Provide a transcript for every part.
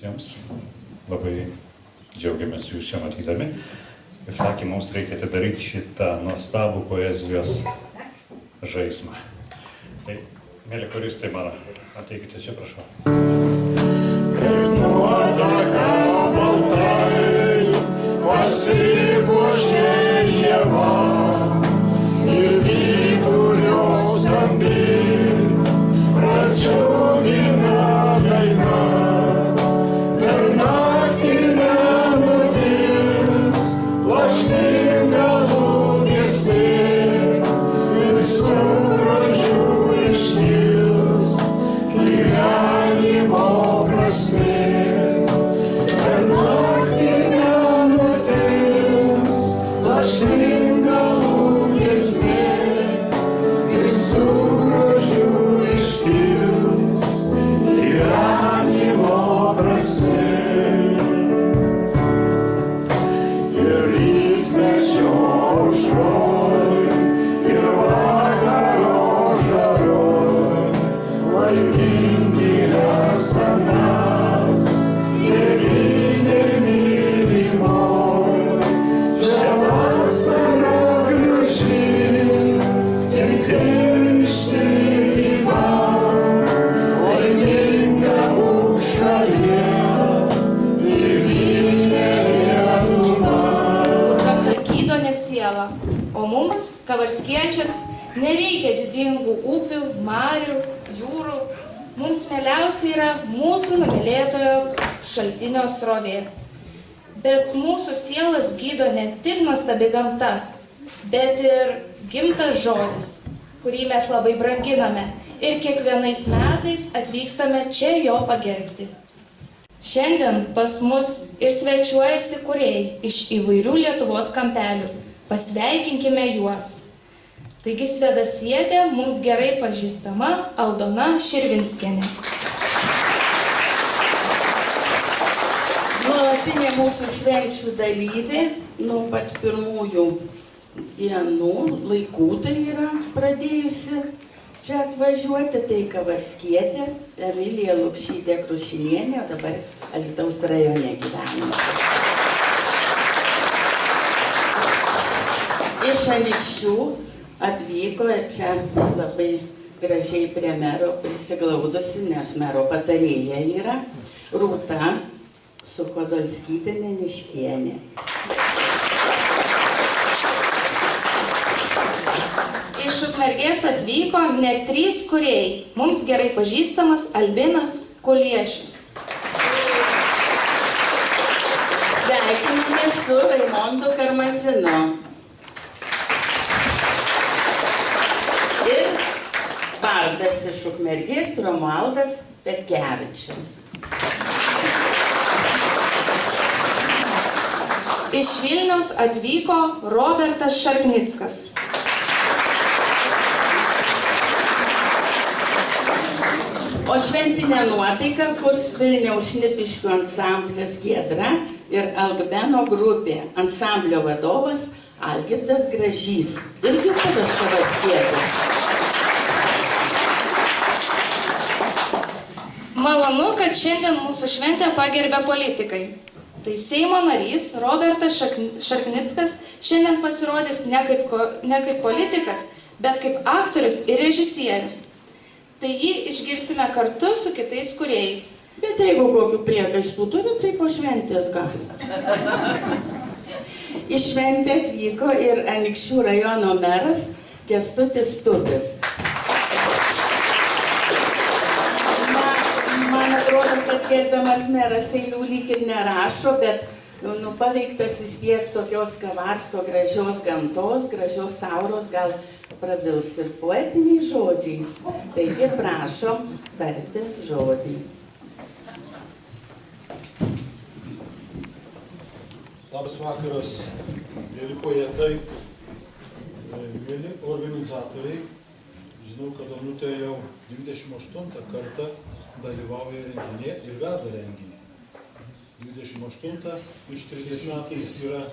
visiems. Labai džiaugiamės jūs čia matydami. Ir sakė, mums reikia atidaryti šitą nuostabų poezijos žaismą. Tai, mėly choristai mano, ateikite čia, prašau. Kaip nuotaka baltai pasipuošė ieva ir vyturio skambi pradžiugina daina. Per naktį nenutils lakštinga lūgesė, visų grožių iškils gyvenimo prasmė. Per naktį nenutils lakštinga lūgesė, visų grožių iškils gyvenimo prasmė. Ir rytmečio aušroj, ir vakaro žaroj, laimingi esam mes, tėvynėj mylimoj. Čia vasara graži ir tėviškė gyva, laiminga būk šalyje, tėvynė Lietuva. Gamta gydo net sielą, o mums, kavarskiečiams, nereikia didingų upių, marių, jūrų. Mums mieliausia yra mūsų numylėtojo šaltinio srovė. Bet mūsų sielas gydo ne tik nuostabi gamta, bet ir gimtas žodis, kurį mes labai branginame ir kiekvienais metais atvykstame čia jo pagerbti. Šiandien pas mus ir svečiuojasi kūrėjai iš įvairių Lietuvos kampelių. Pasveikinkime juos. Taigi svedasietė mums gerai pažįstama Aldona Širvinskienė. Nuolatinė mūsų švenčių dalyvė nuo pat pirmųjų dienų laikų tai yra pradėjusi čia atvažiuoti, tai kavarskietė Emilija Lukšytė Krušinienė, o dabar Alytaus rajone gyvena. Iš Anykščių atvyko ir čia labai gražiai prie mero prisiglaudusi, nes mero patarėja yra Rūta Suchodolskytė Neniškienė. Iš Ukmergės atvyko net 3 kūrėjai. Mums gerai pažįstamas Albinas Kuliešius. Sveikiname su Raimondu Karmasinu. Ir bardas iš Ukmergės Romualdas Petkevičius. Iš Vilniaus atvyko Robertas Šarknickas. O šventinę nuotaiką kurs Vilniaus šnipiškių ansamblis Giedra ir Algbeno grupė. Ansamblio vadovas Algirdas Gražys. Ir Jukubas Kavarskietis. Malonu, kad šiandien mūsų šventę pagerbė politikai. Tai Seimo narys Robertas Šarknickas šiandien pasirodys ne kaip politikas, bet kaip aktorius ir režisierius. Tai jį išgirsime kartu su kitais kūrėjais. Bet jeigu kokių priekaištų turi, tai po šventės gali. Į šventę atvyko ir Anykščių rajono meras Kęstutis Tubis. Man atrodo, kad gerbiamas meras eilių lyg ir nerašo, bet paveiktas vis tiek tokios Kavarsko gražios gamtos, gražios auros, gal prabils ir poetiniais žodžiais. Taigi prašom tarti žodį. Labas vakaras, mėly poetai, mėly organizatoriai. Žinau, kad Onutė jau 28 kartą dalyvauja renginėje ir veda renginį. 28 iš 30 metais yra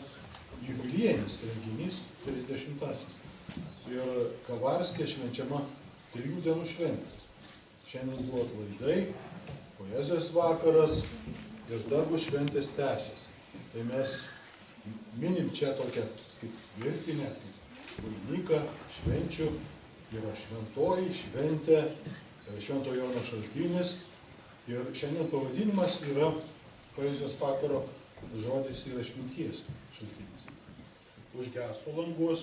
jubiliejinis renginys, 30-asis. Ir Kavarske švenčiama 3 dienų šventė. Šiandien buvo atlaidai, poezijos vakaras, ir dar bus šventės tęsis. Tai mes minim čia tokią kaip virtinę, kaip vainiką švenčių, yra šventoji šventė, Švento Jono šaltinis. Ir šiandien pavadinimas yra poezijos vakaro žodis yra šventies šaltinis. Užgeso langus,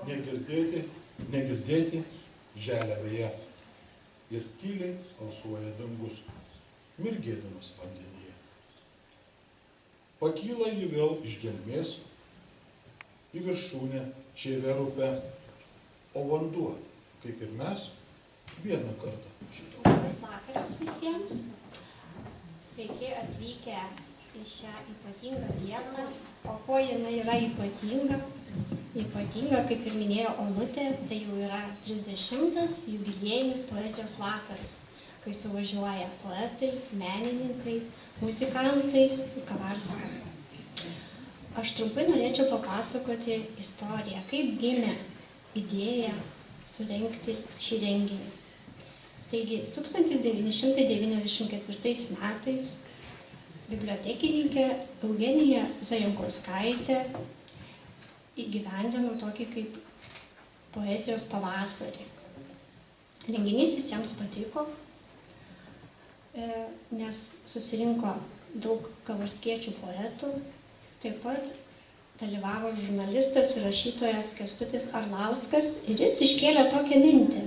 negirdėti želia vėja. Ir tyliai alsuoja dangus, mirgėdamas vandenyje. Pakyla jį vėl iš gelmės, į viršūnę čėvė upę, o vanduo, kaip ir mes, vieną kartą šito. Labas vakaras visiems. Sveiki atvykę į šią ypatingą vietą. O kuo jinai yra ypatinga? Ypatinga, kaip ir minėjo Onutė, tai jau yra 30-as jubiliejinis poezijos vakaras, kai suvažiuoja poetai, menininkai, muzikantai į Kavarską. Aš trumpai norėčiau papasakoti istoriją, kaip gimė idėja surengti šį renginį. Taigi, 1994 metais bibliotekininkė Eugenija Zajankauskaitė įgyvendino tokį kaip poezijos pavasarį. Renginys visiems patiko, nes susirinko daug kavarskiečių poetų, taip pat dalyvavo žurnalistas ir rašytojas Kęstutis Arlauskas ir jis iškėlė tokią mintį.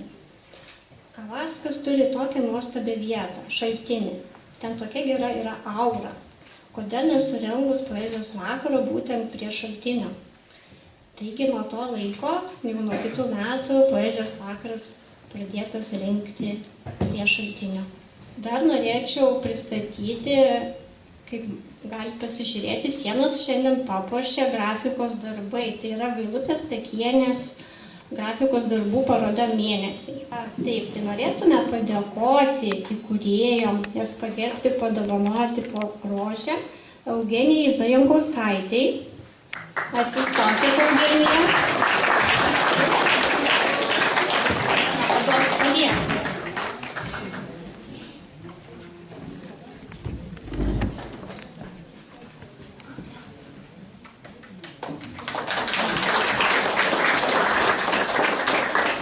Kavarskas turi tokią nuostabią vietą, šaltinį. Ten tokia gera yra aura. Kodėl nesurengus poezijos vakaro būtent prie šaltinio? Taigi nuo to laiko, jau nuo kitų metų, poezijos vakaras pradėtas rengti prie šaltinio. Dar norėčiau pristatyti, kaip galite pasižiūrėti, sienas šiandien papuošė grafikos darbai. Tai yra Vailutės Takienės grafikos darbų paroda mėnesiai. Taip, tai norėtume padėkoti įkūrėjom, jas pagerbti, padovanoti po rožę Eugenijai Zajankauskaitei. Atsistokite, Eugenija. Padėkite.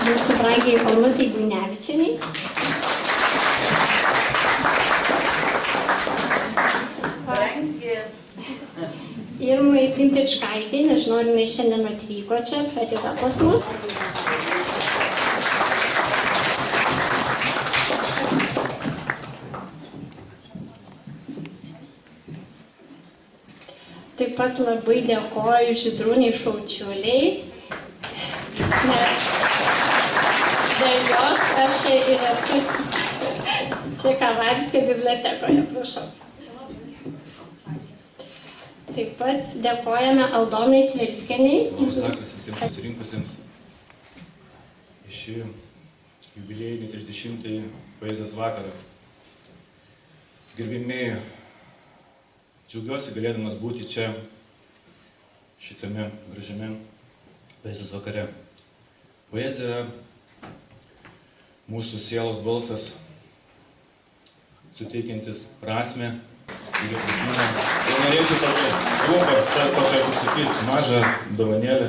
Mūsų brangiai Onutei Gunevičienei. Irmai Pimpečkaitei, nežinau, ar jinai šiandien atvyko čia, ar yra pas mus. Taip pat labai dėkoju Žydrūnei Šaučiuliai, nes dėl jos aš ir esu čia Kavarskio bibliotekoje, prašau. Taip pat dėkojame Aldonai Svirskienei. Labas vakaras visiems susirinkusiems į šį jubiliejinį 30-ąjį poezijos vakarą. Gerbimieji, džiaugiuosi galėdamas būti čia šitame gražiame poezijos vakare. Poezija yra mūsų sielos balsas, suteikiantis prasmę ir įkvėpimą. Ir norėčiau tokią kaip sakyti, mažą dovanėlę.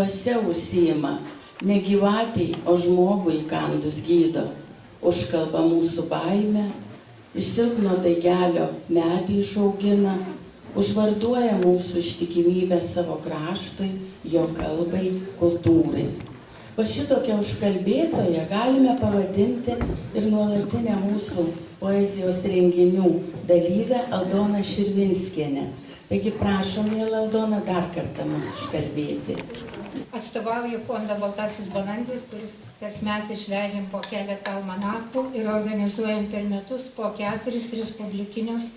dvasia užsiima, ne gyvatei, o žmogui įkandus gydo, užkalba mūsų baimę, iš silpno daigelio medį išaugina, užvarduoja mūsų ištikimybę savo kraštui, jo kalbai, kultūrai. Va šitokią užkalbėtoją galime pavadinti ir nuolatinę mūsų poezijos renginių dalyvę Aldoną Širvinskienę. Taigi prašom, miela Aldona, dar kartą mus užkalbėti. Atstovauju fondą Baltasis balandis, kuris kasmet išleidžiam po keletą almanachų ir organizuojam per metus po 4 respublikinius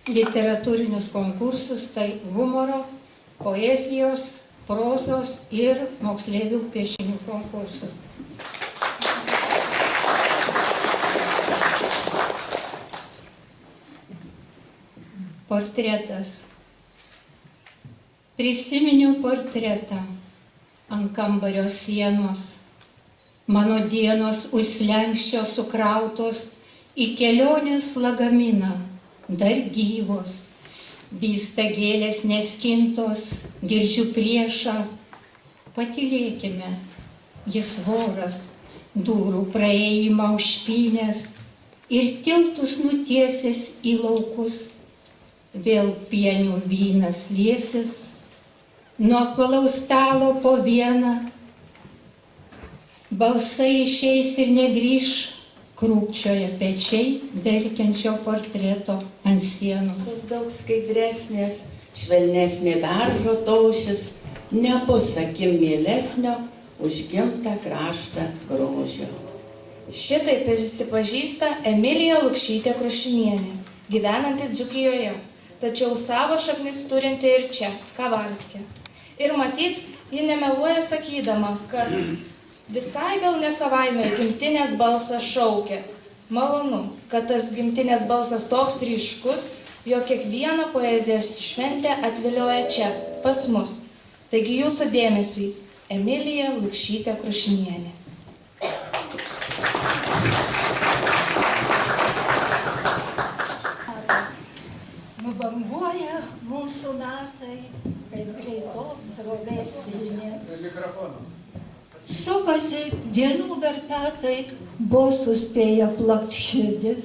literatūrinius konkursus, tai humoro, poezijos, prozos ir moksleivių piešinių konkursus. Portretas. Prisiminiau portretą ant kambario sienos. Mano dienos užslenkščio sukrautos į kelionės lagaminą, dar gyvos. Vysta gėlės neskintos, girdžiu priešą. Patylėkime, jis voras, durų praėjimą užpynęs ir tiltus nutiesęs į laukus. Vėl pienių vynas liesis, nuo apvalaus stalo po vieną. Balsai išeis ir negrįš, krūpčioja pečiai verkiančio portreto ant sienos. Daug skaidresnės, švelnesnė beržo taušis, nebus akim mielesnio už gimtą kraštą grožio. Šitaip prisipažįsta Emilija Lukšytė Krušinienė, gyvenanti Dzūkijoje, tačiau savo šaknis turinti ir čia, Kavarske. Ir matyt, ji nemeluoja sakydama, kad visai gal nesavaime gimtinės balsas šaukia. Malonu, kad tas gimtinės balsas toks ryškus, jog kiekvieną poezijos šventę atvilioja čia, pas mus. Taigi jūsų dėmesiui Emilija Lukšytė Krušinienė. Nubanguoja mūsų metai, kaip greitos srovės vilnė. Sukasi dienų verpetai, vos suspėja plakt širdis.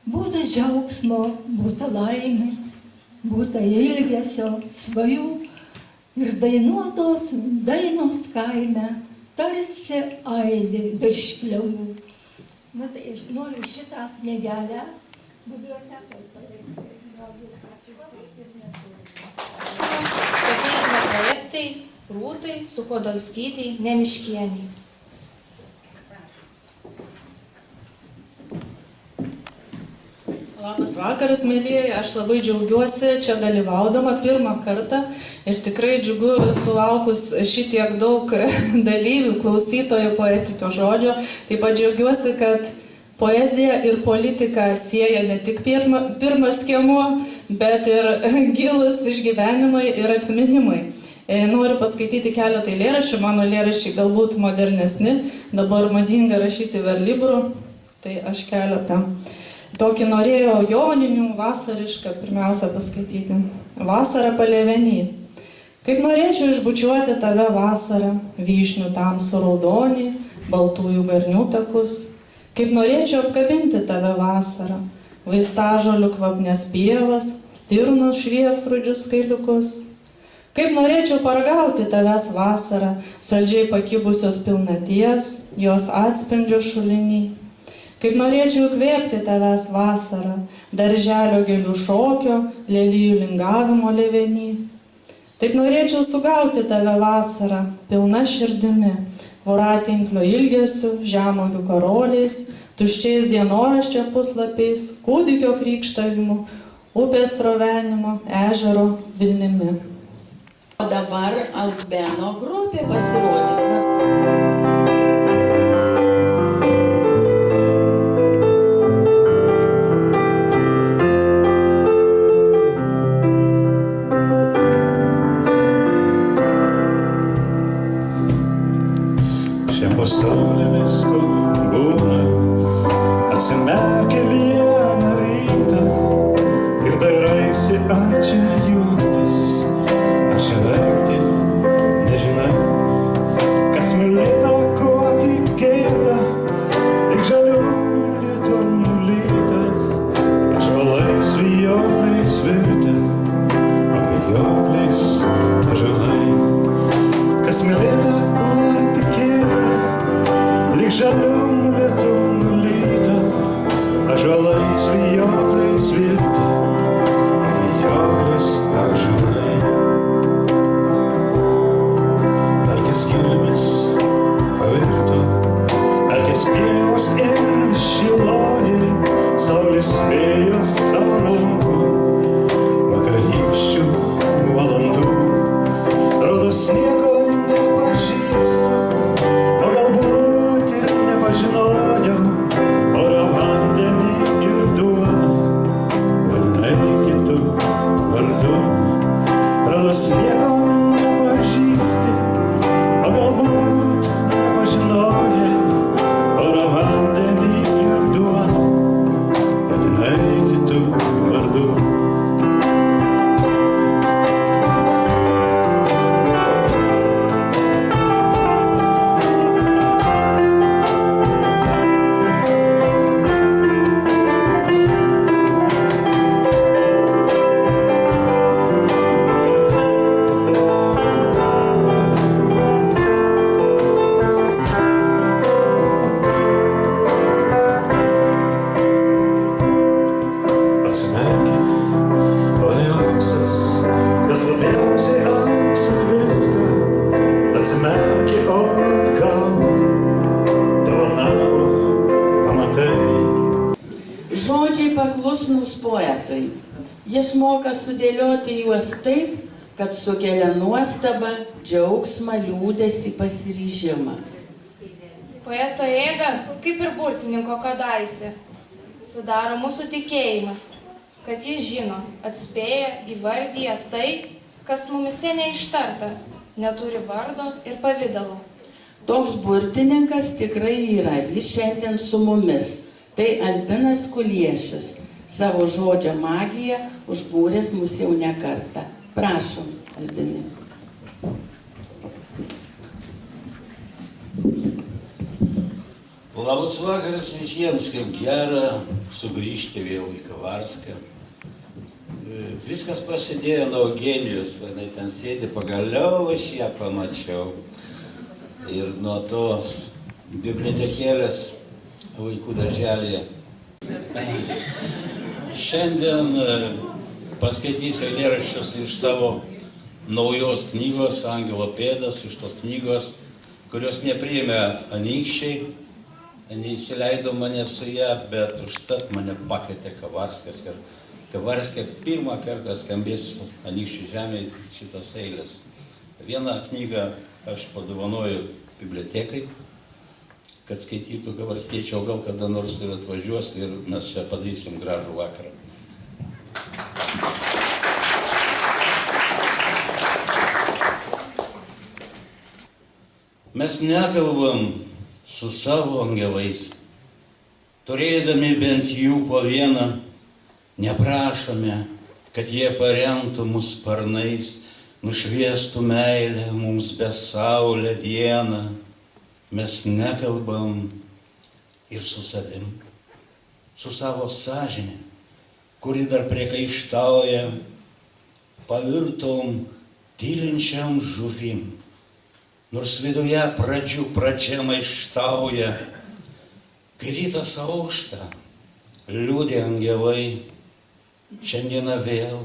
Būta džiaugsmo, būta laimė, būta ilgesio, svajų ir dainuotos dainos kaime tarsi aidi virš klevų. Na tai aš noriu šitą knygelę bibliotekai palikti. Pateikiame projektai Rūtai Suchodolskytei Neniškienei. Labas vakaras, mėlyjeji, aš labai džiaugiuosi čia dalyvaudama pirmą kartą ir tikrai džiugu sulaukus šitiek daug dalyvių, klausytojų, poetinio žodžio. Taip pat džiaugiuosi, kad poezija ir politika sieja ne tik pirmas skiemuo, bet ir gilus išgyvenimai ir atsiminimai. Noriu paskaityti keletą eilėraščių, mano eilėraščiai galbūt modernesni, dabar madinga rašyti verlibrų, tai aš keletą. Tokį norėjau joninių vasarišką pirmiausia paskaityti. Vasara palėvenį. Kaip norėčiau išbučiuoti tave vasarą, vyšnių tamsų raudonį, baltųjų garnių takus. Kaip norėčiau apkabinti tave vasarą, vaistažolių kvapnes pievas, stirnų šviesrudžius kailiukus. Kaip norėčiau paragauti tavęs vasarą, saldžiai pakibusios pilnaties, jos atspindžio šulinį. Kaip norėčiau kvėpti tavęs vasarą, darželio gėlių šokio, lelijų lingavimo levenį. Taip norėčiau sugauti tave vasarą, pilna širdimi, voratinklio ilgesiu, žemuogių karoliais, tuščiais dienoraščio puslapiais, kūdikio krykštavimu, upės srovenimo, ežero vilnimi. O dabar Albeno grupė pasirodys. Šiam pasaulyje visko būna, atsimerkia vieną rytą ir dairaisi, ar čia juoktis, ar čia verkti, nežinai. lietų nulyta, ąžuolais vijokliais virta, vijokliais ąžuolai. Pelkės gilmis pavirto, pelkės pievos ir šilojai, saulės vėjos savo rankų, vakarykščių valandų. Rodos nieko nepažįstu, o galbūt ir nepažinojau, orą, vandenį ir duoną, vadinai kitų vardu. Rodos nieko nepažįsti, o galbūt nepažinojai, orą, vandenį ir duoną, vadinai kitų vardu. Žodžiai paklusnūs poetui. Jis moka sudėlioti juos taip, kad sukelia nuostabą, džiaugsmą, liūdesį, pasiryžimą. Poeto jėga, kaip ir burtininko kadaise, sudaro mūsų tikėjimas, kad jis žino, atspėja, įvardyja tai, kas mumise neištarta, neturi vardo ir pavidalo. Toks burtininkas tikrai yra, jis šiandien su mumis. Tai Albinas Kuliešis, savo žodžio magiją užbūręs mus jau ne kartą. Prašom, Albinai. Labas vakaras visiems, kaip gera sugrįžti vėl į Kavarską. Viskas prasidėjo nuo Eugenijos, jinai ten sėdi, pagaliau aš ją pamačiau. Ir nuo tos bibliotekėlės vaikų darželėje. Šiandien paskaitysiu eilėraščius iš savo naujos knygos Angelo pėdas, iš tos knygos, kurios nepriėmė anykščiai, neįsileido mane su ją, bet užtat mane pakvietė Kavarskas ir Kavarske pirmą kartą skambės anykščių žemėje šitos eilės. Vieną knygą aš padovanoju bibliotekai, kad skaitytų kavarskiečiai, o gal kada nors ir atvažiuos ir mes čia padarysim gražų vakarą. Mes nekalbam su savo angelais, turėdami bent jų po vieną, neprašome, kad jie paremtų mus sparnais, nušviestų meilę mums besaulę dieną. Mes nekalbam ir su savim, su savo sąžinė, kuri dar priekaištauja, pavirtom tylinčiam žuvim, nors viduje pradžia maištauja. Kai rytas aušta, liūdi angelai, šiandieną vėl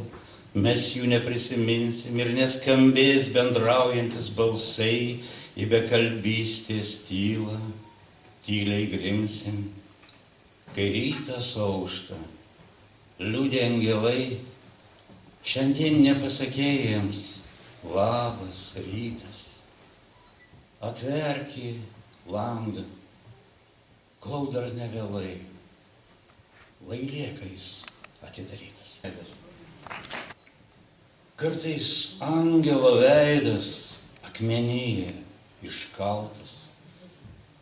mes jų neprisiminsim ir neskambės bendraujantis balsai, į bekalbystės tylą, tyliai grimsim. Kai rytas aušta, liūdi angelai, šiandien nepasakė jiems labas rytas. Atverki langą, kol dar nevėlai, lai lieka jis atidarytas. Kartais angelo veidas akmenyje iškaltas,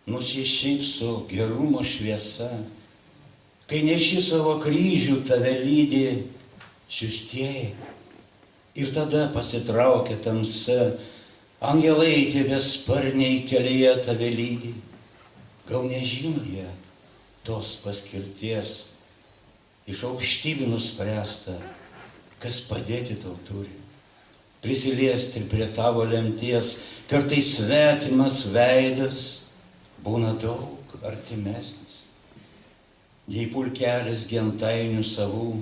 nusišypso gerumo šviesa, kai neši savo kryžių tave lydi siųstieji. Ir tada pasitraukia tamsa, angelai tie besparniai kelyje tave lydi. Gal nežino jie tos paskirties, iš aukštybių nuspręsta, kas padėti tau turi. Prisiliesti prie tavo lemties, kartais svetimas veidas būna daug daug artimesnis, nei pulkelis gentainių savų,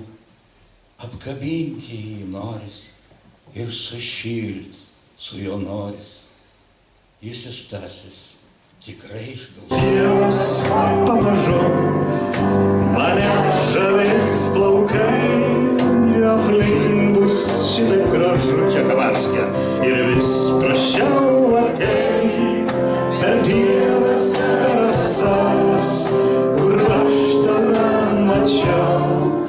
apkabinti jį noris ir sušilt su jo noris. Jis įstasis tikrai išgaus. Dievas pamažu mane žavės plaukai, aplink bus šitaip gražu čia Kavarske ir vis prašiau atei, per Dievas rasas, kur aš tada mačiau,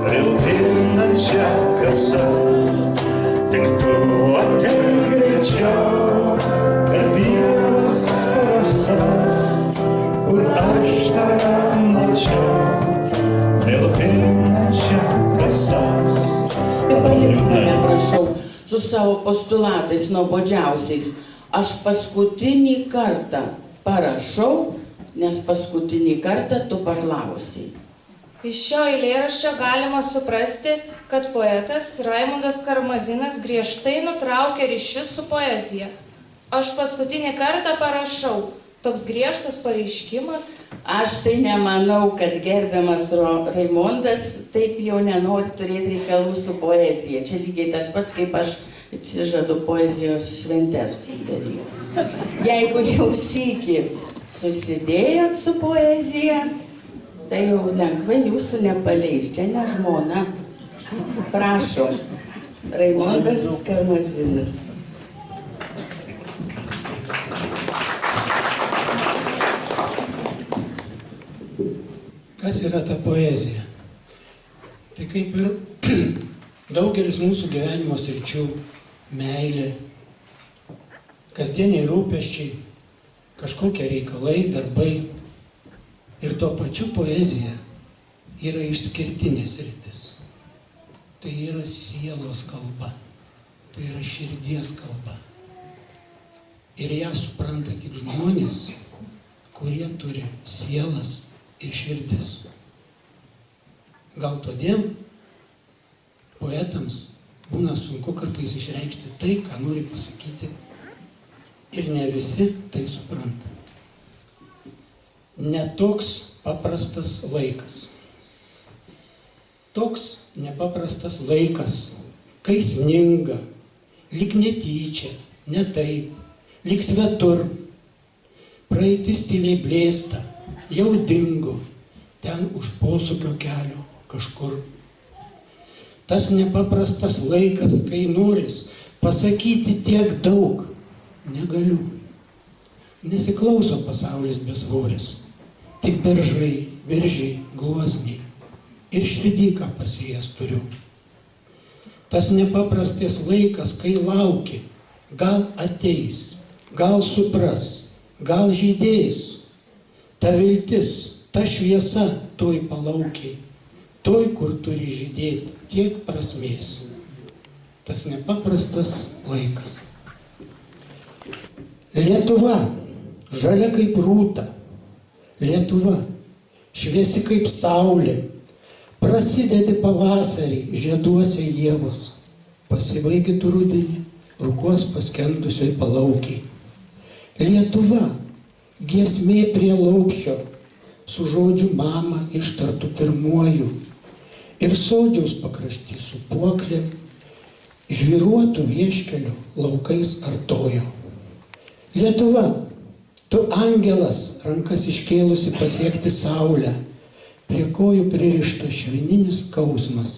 viltinančią kasas, tik tu atei greičiau, per Dievas rasas, kur aš tada mačiau, viltinančią kasas. Palik mane, prašau, su savo postulatais nuobodžiausiais. Aš paskutinį kartą parašau, nes paskutinį kartą tu parlausiai. Iš šio eilėraščio galima suprasti, kad poetas Raimundas Karmazinas griežtai nutraukė ryšius su poezija. Aš paskutinį kartą parašau. Toks griežtas pareiškimas. Aš tai nemanau, kad gerbiamas Raimondas taip jau nenori turėti reikalų su poezija. Čia lygiai tas pats, kaip aš atsižadu poezijos šventes daryti. Jeigu jau sykį susidėjot su poezija, tai jau lengvai jūsų nepaleis. Čia ne žmona. Prašom, Raimondas Karmazinas. Kas yra ta poezija? Tai kaip ir daugelis mūsų gyvenimo sričių, meilė, kasdieniai rūpesčiai, kažkokie reikalai, darbai. Ir tuo pačiu poezija yra išskirtinė sritis. Tai yra sielos kalba, tai yra širdies kalba. Ir ją supranta tik žmonės, kurie turi sielas ir širdis. Gal todėl poetams būna sunku kartais išreikšti tai, ką nori pasakyti, ir ne visi tai supranta. Netoks paprastas laikas. Toks nepaprastas laikas, kai sninga, lyg netyčia, ne taip, lyg svetur, praeitis tyliai blėsta, jau dingo, ten už posūkio kelio kažkur. Tas nepaprastas laikas, kai noris pasakyti tiek daug, negaliu. Nesiklauso pasaulis besvoris, tik beržai, viržiai, gluosniai ir širdį, ką pasėjęs turiu. Tas nepaprastas laikas, kai lauki, gal ateis, gal supras, gal žydės. Ta viltis, ta šviesa toj palaukiai, toj, kur turi žydėti, tiek prasmės. Tas nepaprastas laikas. Lietuva, žalia kaip rūta. Lietuva, šviesi kaip saulė. Prasidedi pavasarį, žieduose ievos. Pasibaigi tu rudenį, rūkos paskendusioj palaukiai. Lietuva, giesmė prie laukščio, su žodžiu mama ištartų pirmuoju, ir sodžiaus pakrašty su puoklėm, žvyruotų vieškelių laukais artojo. Lietuva, tu angelas, rankas iškėlusi pasiekti saulę, prie kojų pririštas švininis skausmas,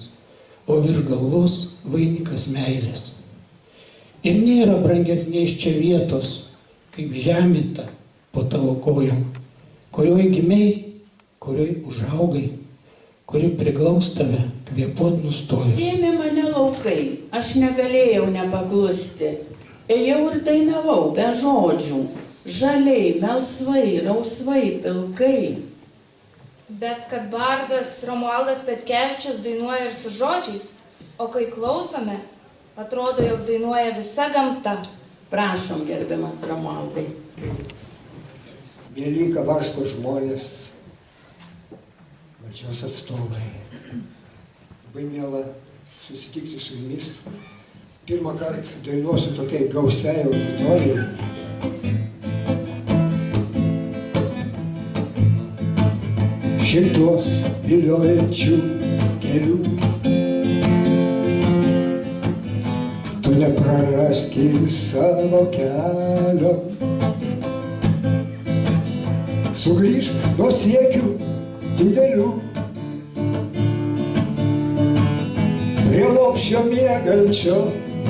o virš galvos vainikas meilės. Ir nėra brangesnės čia vietos, kaip žemėta po tavo kojom, kurioj gimiai, kurioj užaugai, kuri priglaus tave, kvėpuot nustojo. Ėmė mane laukai, aš negalėjau nepaklusti. Ėjau ir dainavau be žodžių, žaliai, melsvai, rausvai, pilkai. Bet kad bardas Romualdas Petkevičius dainuoja ir su žodžiais, o kai klausome, atrodo, jog dainuoja visa gamta. Prašom, gerbiamas Romualdai. Mėly Kavarsko žmonės, valdžios atstovai. Labai miela susitikti su jumis. Pirmą kartą dainuosiu tokiai gausiai auditorijai. šimtos viliojančių kelių. Tu nepraraski savo kelio, sugrįžk nuo siekių didelių, prie lopšio miegančio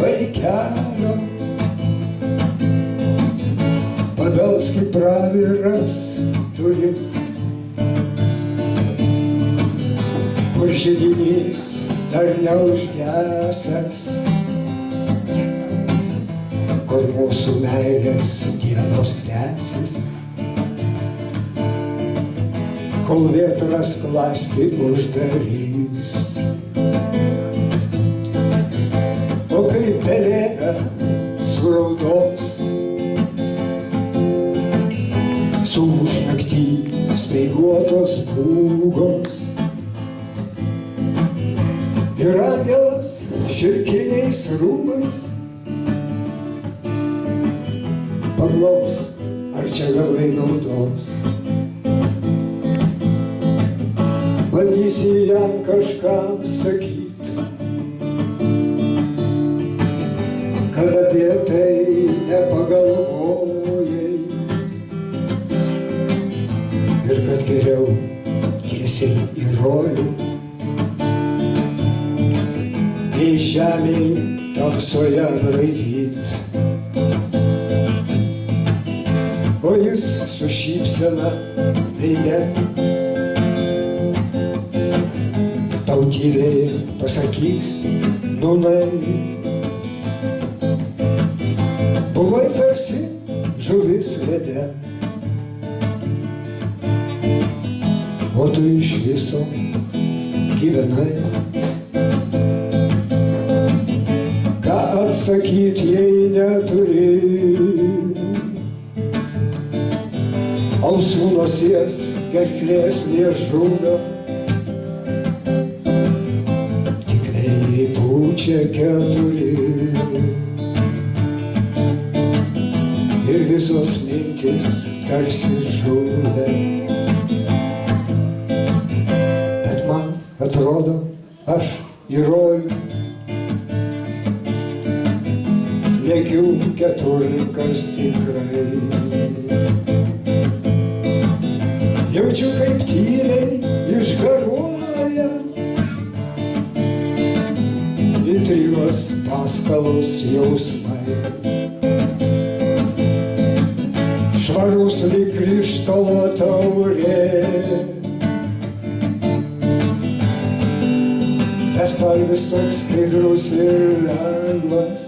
vaikelio. Padalski praviras duris, kur židinys dar neužgesęs, kur mūsų meilės dienos tęsis, kol vėtras klastį uždarys. O kaip pelėda suraudos, su užnaktį speiguotos pūgos, ir angelas šilkiniais rūbais paglaus, ar čia gavai naudos. Bandysi jam kažkam sakyt, kad apie tai nepagalvojai, ir kad geriau tiesiai į rojų, nei žemėj tamsoje braidyt. O jis su šypsena veide tau tyliai pasakys, nūnai. Buvai tarsi žuvis lede, o tu iš viso gyvenai. Ką atsakyt, jei neturi ausų, nosies, gerklės, liežuvio, tik vėjai pučia keturi, ir visos mintis tarsi žuvę. Bet man atrodo, aš į rojų lekiu keturlinkas tikrai. Jaučiu, kaip tyliai išgaruoja intrigos paskalos jausmai. Švarus lyg krištolo taurė, bespalvis toks skaidrus ir lengvas,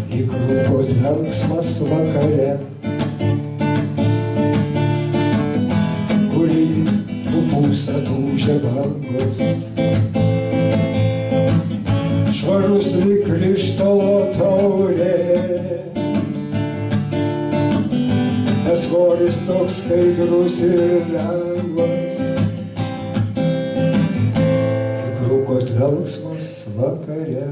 lyg rūko dvelksmas vakare, kurį nupūsta tūžia bangos. Švarus lyg krištolo taurė, svoris toks skaidrus ir lengvas, lyg rūko dvelksmas vakare,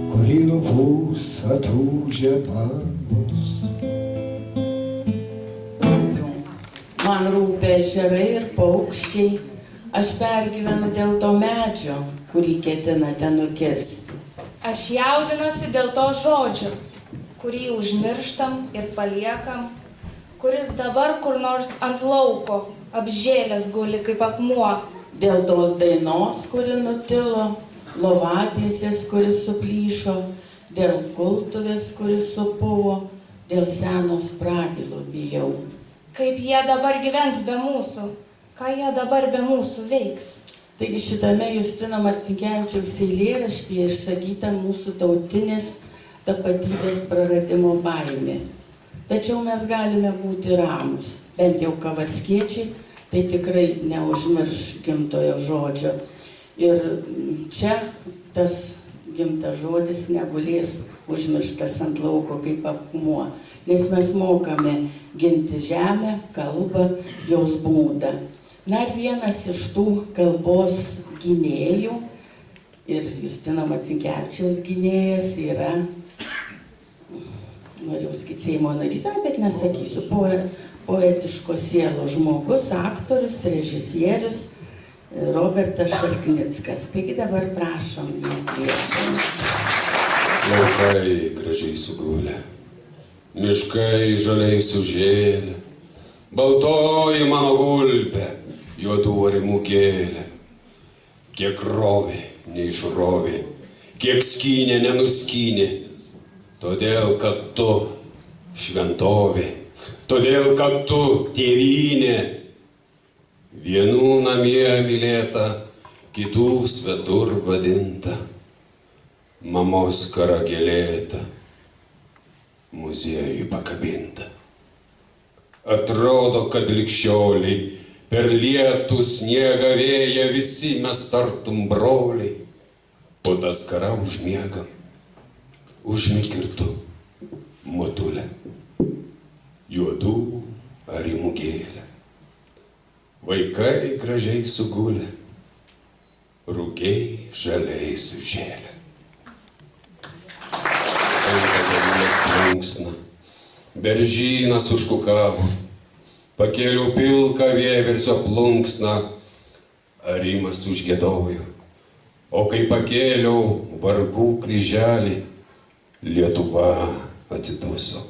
kurį nupūs atūžę bangos. Man rūpia ežerai ir paukščiai, aš pergyvenu dėl to medžio, kurį ketinate nukirsti. Aš jaudinuosi dėl to žodžio, kurį užmirštam ir paliekam, kuris dabar kur nors ant lauko apžėlęs guli kaip akmuo. Dėl tos dainos, kuri nutilo, lovatiesės, kuris suplyšo, dėl kultuvės, kuris supuvo, dėl senos pragilo bijau. Kaip jie dabar gyvens be mūsų, ką jie dabar be mūsų veiks? Taigi šitame Justino Marcinkevičiaus eilėraštyje išsakyta mūsų tautinės tapatybės praradimo baimė. Tačiau mes galime būti ramūs, bent jau kavarskiečiai, tai tikrai neužmirš gimtojo žodžio. Ir čia tas gimtas žodis negulės užmirštas ant lauko kaip akmuo, nes mes mokame ginti žemę, kalbą, jos būdą. Na ir vienas iš tų kalbos gynėjų ir Justino Marcinkevičiaus gynėjas yra norėjau sakyti Seimo narys, bet nesakysiu, poetiškos sielos žmogus, aktorius, režisierius Robertas Šarknickas. Taigi dabar prašom, jį kviečiam. Laukai gražiai sugulę, miškai žaliai sužėlę, baltoji mano gulbė, juodų arimų kėlė. Kiek rovė, neišrovė, kiek skynė, nenuskynė, todėl, kad tu šventovė, todėl, kad tu tėvynė, vienų namie mylėta, kitų svetur vadinta, mamos karagėlėta, muziejui pakabinta. Atrodo, kad likščioliai per lietų sniegą vėją visi mes tartum broliai, po tas karą užmiegam, užmik ir tu, motulė, juodų arimų gėlę. Vaikai gražiai sugulę, rūgiai žaliai sužėlę. Eidavėlės plunksna, beržynas užkukavo, pakėliau pilką vieversio plunksną, arimas užgiedojo, o kai pakėliau vargų kryželį, Lietuva atsiduso.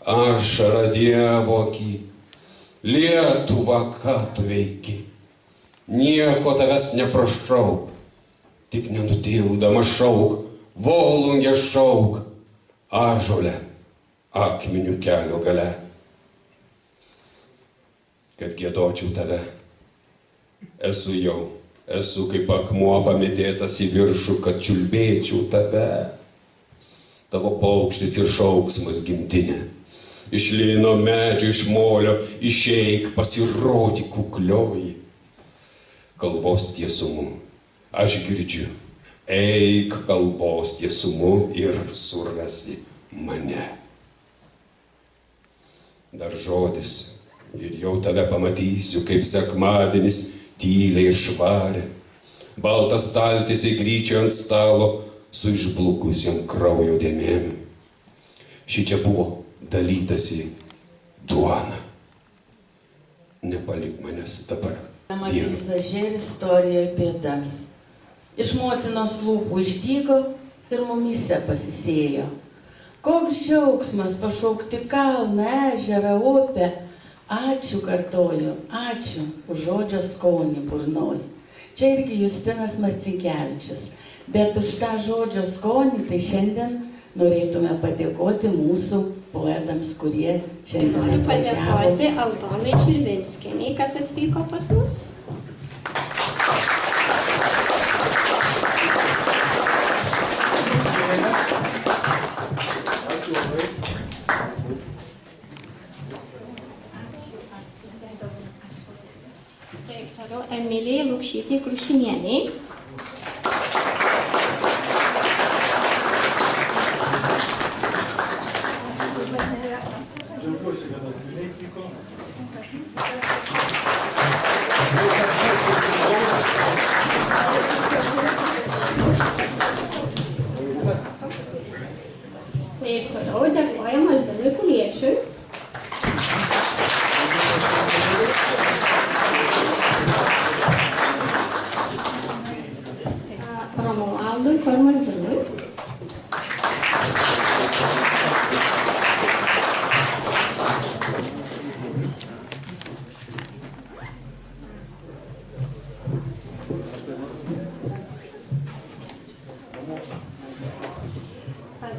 Ašara Dievo aky, Lietuva, ką tu veiki? Nieko tavęs neprašau, tik nenutildama šauk, volungė šauk, ąžuolę akmenių kelio gale. Kad giedočiau tave, esu kaip akmuo pamėtėtas į viršų, kad čiulbėčiau tave. Tavo paukštis ir šauksmas gimtinė, iš lino medžio, iš molio, išeik, pasirodyk kuklioji. Kalbos tiesumu aš girdžiu, eik kalbos tiesumu ir surasi mane. Dar žodis ir jau tave pamatysiu, kaip sekmadienis tyliai ir švarė. Baltas staltiesė gryčio ant stalo su išblukusiam kraujo dėmėm. Šičia buvo dalytasi duona. Nepalik manęs dabar. Peizaže ir istorijoje pėdas. Iš motinos lūpų išdygo ir mumyse pasisėjo. Koks džiaugsmas pašaukti kalną, ežerą, upę. Ačiū, kartoju, ačiū už žodžio skonį burnoj. Čia irgi Justinas Marcinkevičius. Bet už tą žodžio skonį tai šiandien norėtume padėkoti mūsų poetams, kurie šiandien atvažiavo. Padėkoti Aldonai Čirvinskienei, kad atvyko pas mus. Taip, toliau Emilijai Lukšytei Krušinieniai. Džiaugiuosi, kad atvykai vyko. Taip, toliau dėkojam Albinui Kuliešiui. Romualdui Farmazinui.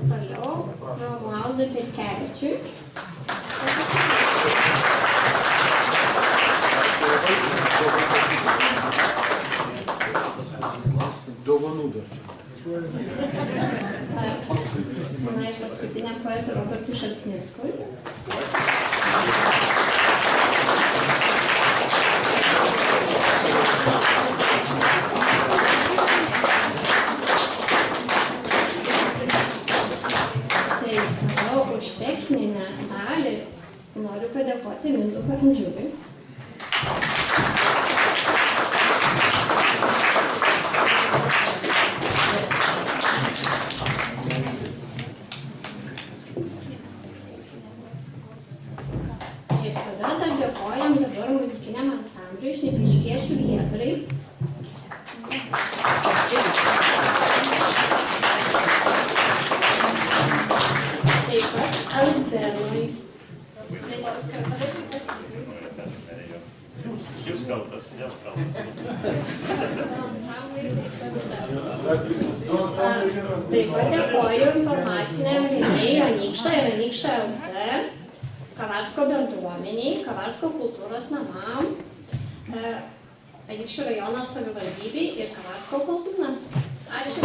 Toliau Romualdui Pirkevičiui. Dovanų dar čia. Na ir paskutiniam poetui Robertui Šarknickui. Tai toliau už techninę dalį noriu padėkoti Mindaugui Andžiuliui. pat dėkojam dabar muzikiniam ansambliui Šnipiškiečių Giedrai. Taip pat Albinui. Jūs kaltas, nes kaltas. Taip pat dėkoju informaciniam rėmėjui Anykšta ir Anykšta LT, Kavarsko bendruomeniai, Kavarsko kultūros namam, Anykščių rajono savivaldybei ir Kavarsko kultūrnams. Ačiū.